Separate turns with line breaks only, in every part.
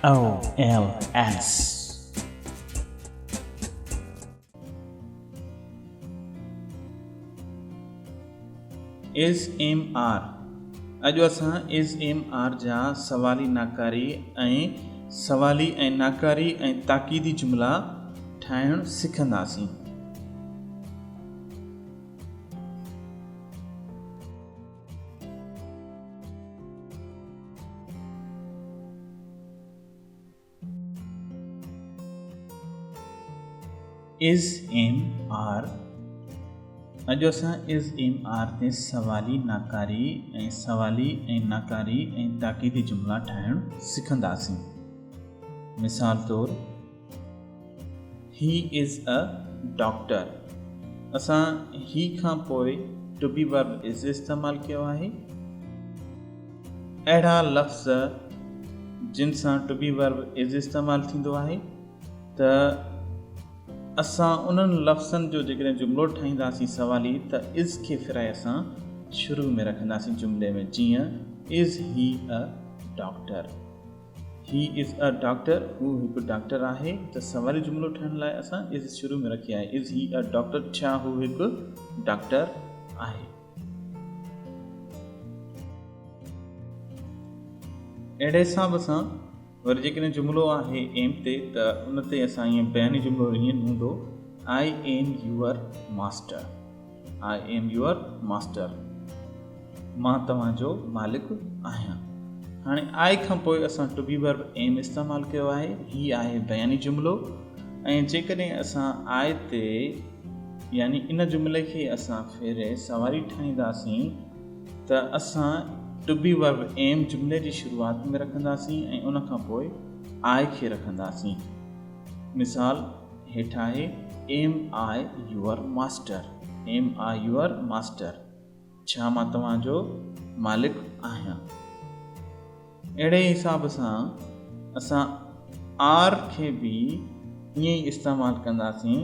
OLS. Is M R. अॼु असां is am R जा सवाली नाकारी ऐं नाकारी ऐं ताक़ीदी जुमिला ठाहिणु सिखंदासीं। Is am are. अॼु असां इज़ एम आर ते सवाली नाकारी ऐं ताक़ीदी जुमिला ठाहिणु सिखंदासीं। मिसाल तौरु, ही इज़ अ डॉक्टर। असां ही खां पोइ टू बी वर्ब इज़ इस्तेमालु कयो आहे। अहिड़ा लफ़्ज़ जिन सां टू बी वर्ब इज़ इस्तेमालु थींदो आहे त असां उन्हनि लफ़्ज़नि जो जेकॾहिं जुमिलो ठाहींदासीं सवाली त इज़ खे फिराए असां शुरू में रखंदासीं जुमिले में। जीअं इज़ ही a doctor. He is a doctor, हू हिकु डॉक्टर आहे। त सवाली जुमिलो ठाहिण लाइ असां इज़ शुरू में रखी आहे। इज़ ही अ डॉक्टर, छा हू हिकु डॉक्टर आहे। अहिड़े हिसाब सां वरी जेकॾहिं जुमिलो आहे एम ते त उन ते असां ईअं बयानी जुमिलो ईअं हूंदो, I am your master. I am your master, मां तव्हांजो मालिक आहियां। हाणे आई खां पोइ असां टू बी वर्ब एम इस्तेमालु कयो आहे। ही आहे बयानी जुमिलो। ऐं जेकॾहिं असां आई ते यानी इन जुमिले खे असां फेरे सवारी ठाहींदासीं त असां टू बी वर्ब एम जुमिले जी शुरूआत में रखंदासीं ऐं उन खां पोइ आई खे रखंदासीं। मिसाल हेठि आहे, am I your master. Am I your master, छा मां तव्हांजो मालिक आहियां। अहिड़े हिसाब सां असां आर खे बि ईअं ई इस्तेमालु कंदासीं।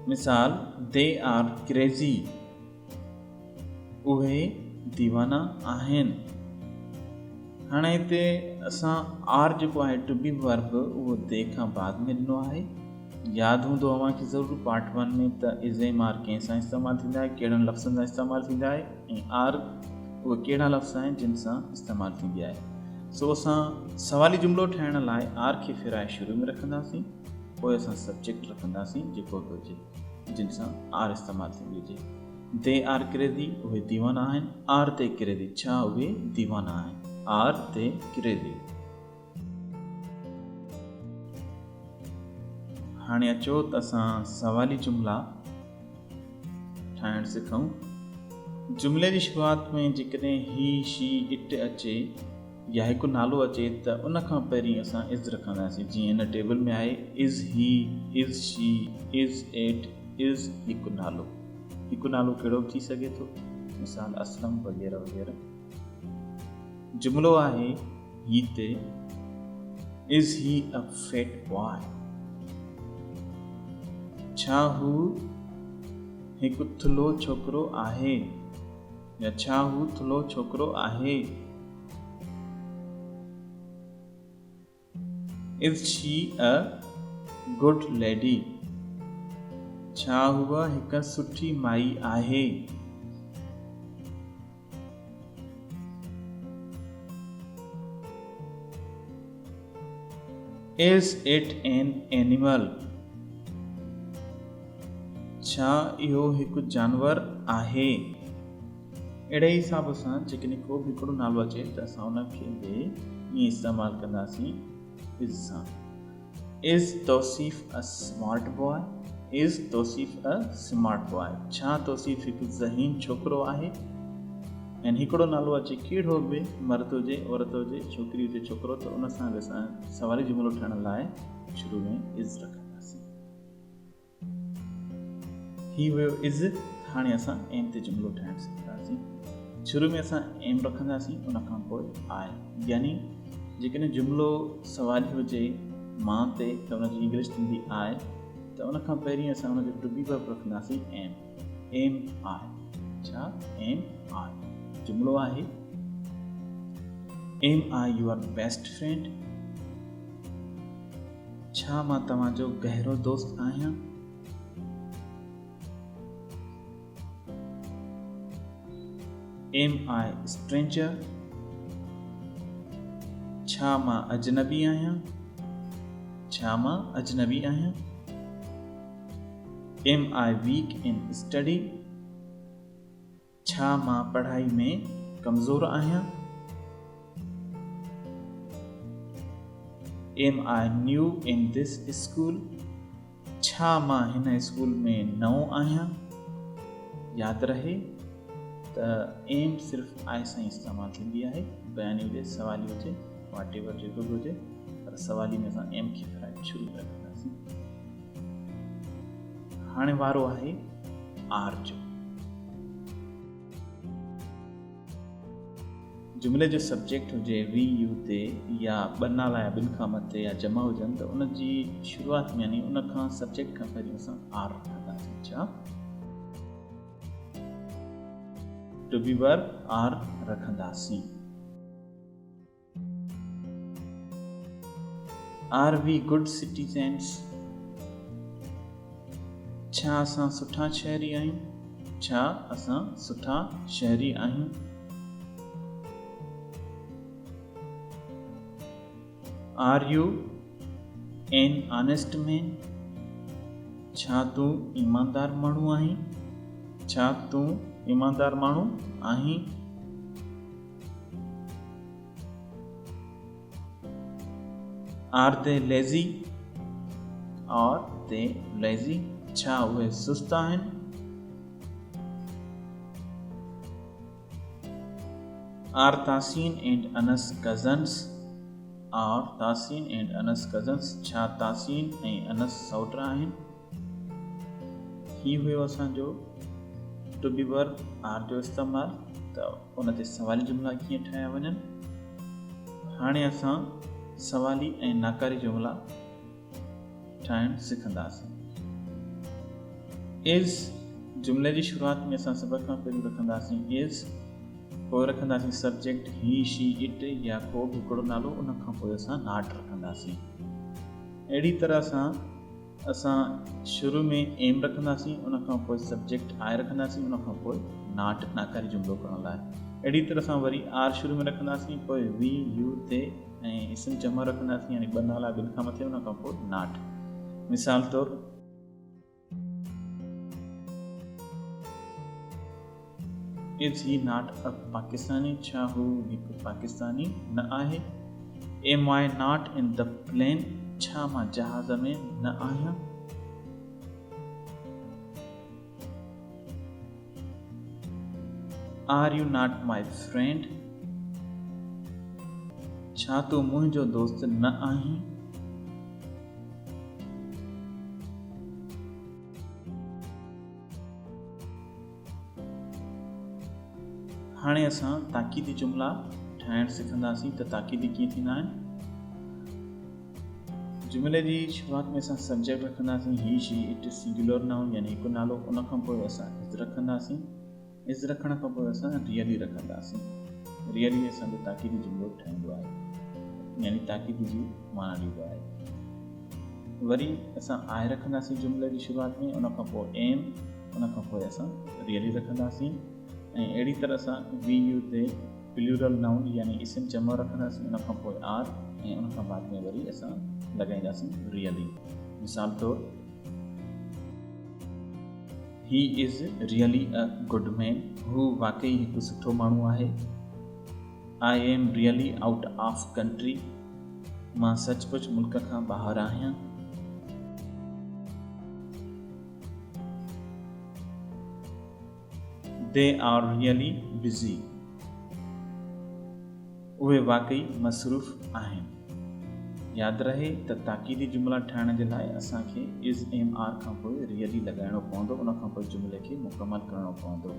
मिसाल, दे आर क्रेज़ी। उहे दीवाना आहिनि। हाणे हिते असां आर जेको आहे टू बी वर्ब उहो दे खां बाद में ॾिनो आहे। यादि हूंदो अव्हांखे ज़रूरु पार्ट 1 में त इज़ एम आर कंहिंसां इस्तेमालु थींदा आहे, कहिड़नि लफ़्ज़नि सां इस्तेमालु थींदा आहे, ऐं आर उहे कहिड़ा लफ़्ज़ आहिनि जिन सां इस्तेमालु थींदी आहे। सो असां सवाली जुमिलो ठाहिण लाइ आर खे फिराए शुरू में रखंदासीं, पोइ असां सब्जेक्ट रखंदासीं जेको बि हुजे जिन सां आर इस्तेमालु थींदी हुजे। दे आर क्रेज़ी, उहे दीवाना आहिनि। आर ते क्रेज़ी, छा उहे दीवाना आहिनि। आर ते क्रेज़ी। हाणे अचो त असां सवाली जुमिला ठाहिणु सिखूं। जुमिले जी शुरूआत में जेकॾहिं ही, शी, इट अचे या हिकु नालो अचे त उन खां पहिरीं असां इज़ रखंदासीं। जीअं हिन टेबल में आहे, इज़ ही, is she, is it, is हिकु नालो। हिकु नालो कहिड़ो बि थी सघे थो, मिसाल असलम वग़ैरह वग़ैरह। जुमिलो आहे ही ते, इज़ ही अ फैट बॉय। छा हू हिकु थुल्हो छोकिरो आहे, या छा हू थुल्हो छोकिरो आहे। Is she a good lady. छा हूअ हिकु सुठी माई आहे। Is it an animal. छा इहो हिकु जानवर आहे। अहिड़े हिसाब सां जेकॾहिं को बि हिकिड़ो नालो अचे त असां उनखे बि ईअं इस्तेमालु कंदासीं इज़ सां। Is Tauseef a smart boy. Is Tauseef a smart boy. छा तौसीफ़ हिकु ज़हीन छोकिरो आहे। ऐं हिकिड़ो नालो अचे कहिड़ो बि, मर्द हुजे, औरत हुजे, छोकिरी हुजे, छोकिरो, त उन सां बि असां सवाली जुमिलो ठाहिण लाइ शुरू में इज़ रखंदासीं। ही वियो इज़। हाणे असां एम ते जुमिलो ठाहिणु सिखंदासीं। शुरू में असां एम रखंदासीं, उन खां पोइ आई। यानी जेकॾहिं जुमिलो सवाली हुजे मां ते त उनजी इंग्लिश थींदी आई, त उन खां पहिरीं असां उनजो टू बी वर्ब रखंदासीं एम। एम आई। छा एम आई जुमिलो आहे। Am I your best friend? छा मां तव्हांजो गहरो दोस्त आहियां? Am I a stranger? छा मां अजनबी आहियां? छा मां अजनबी आहियां? Am I weak in study? छा मां पढ़ाई में कमज़ोर आहियां? Am I new in this school? छा मां हिन स्कूल में नओं आहियां? यादि रहे त एम सिर्फ़ु आई सां इस्तेमालु थींदी आहे, बयानी हुजे, सवाली हुजे, वाट एवर जेको बि हुजे, पर सवाली में असां एम खे कराए शुरू रखंदासीं। हाणे वारो आहे आर जो। जुमिले जो सब्जेक्ट हुजे वी यू ते या ॿ नाला या ॿिनि खां मथे या जमा हुजनि त उन जी शुरूआति में यानी उन खां सब्जेक्ट खां पहिरीं असां आर रखंदासीं। छा टू बी वर्ब आर रखंदासीं। Are we good citizens? छा असां सुठा शहरी आहियूं? छा असां सुठा शहरी आहियूं? Are you an honest man? छा तूं ईमानदार माण्हू आहीं? छा तूं ईमानदार माण्हू आहीं? Are they lazy? Are they lazy? छा उहे सुस्त आहिनि? Are Tasin and Anas cousins? Are Tasin and Anas cousins? छा तासीन ऐं अनस सौट आहिनि? ही हुयो असांजो टू बी वर्ब आर जो इस्तेमालु। त उन ते सवाली जुमिला कीअं ठाहिया वञनि। हाणे असां सवाली ऐं नाकारी जुमिला ठाहिणु सिखंदासीं। इज़ जुमिले जी शुरूआति में असां सभ खां पहिरीं रखंदासीं इज़, पोइ रखंदासीं सब्जेक्ट ही शी इट या को बि हिकिड़ो नालो, उन खां पोइ असां नाट रखंदासीं। अहिड़ी तरह सां असां शुरू में एम रखंदासीं, उन खां पोइ सब्जेक्ट आए रखंदासीं, उन खां पोइ नाट नाकारी जुमिलो करण लाइ। अहिड़ी तरह सां वरी आर शुरू में रखंदासीं, पोइ वी यू ते ऐं इसम जमा रखंदासीं यानी ॿ नाला ॿिनि खां मथे, उन खां पोइ नाट। मिसाल तौरु Is he not a Pakistani? छा हू हिकु पाकिस्तानी न आहे? Am I not in the plane? छा मां जहाज़ में न आहियां? Are you not my friend? छा तूं मुंहिंजो दोस्त न आहीं? हाणे असां ताक़ीदी जुमिला ठाहिणु सिखंदासीं। त ताक़ीदी कीअं थींदा आहिनि। जुमिले जी शुरूआति में असां सब्जेक्ट रखंदासीं ही शी इट सिंगुलर नाउन यानी हिकु नालो, उन खां पोइ असां इज़ रखंदासीं। इज़ रखण खां पोइ असां रियली रखंदासीं। रियली असांजो ताक़ीदी जुमिलो ठहंदो आहे यानी ताक़ीदी जी माना ॾींदो आहे। वरी असां आए रखंदासीं जुमिले जी शुरूआति में, उन खां पोइ एम, उन खां पोइ असां रियली रखंदासीं। ऐं अहिड़ी तरह सां वी यू ते प्लूरल नाउन यानी इसम जमा रखंदासीं, उन खां पोइ आर ऐं उन खां बाद में वरी असां लॻाईंदासीं रियली। मिसाल तौरु he is really a good man, हू वाकई हिकु सुठो माण्हू आहे। I am really out of country, मां सचमुच मुल्क खां ॿाहिरि आहियां। They are really busy, उहे वाकई मसरूफ़ आहिनि। यादि रहे त ताक़ीदी जुमिला ठाहिण जे लाइ असांखे इज़ एम आर खां पोइ रियली लॻाइणो पवंदो, उन खां पोइ जुमिले खे मुकमल करणो पवंदो।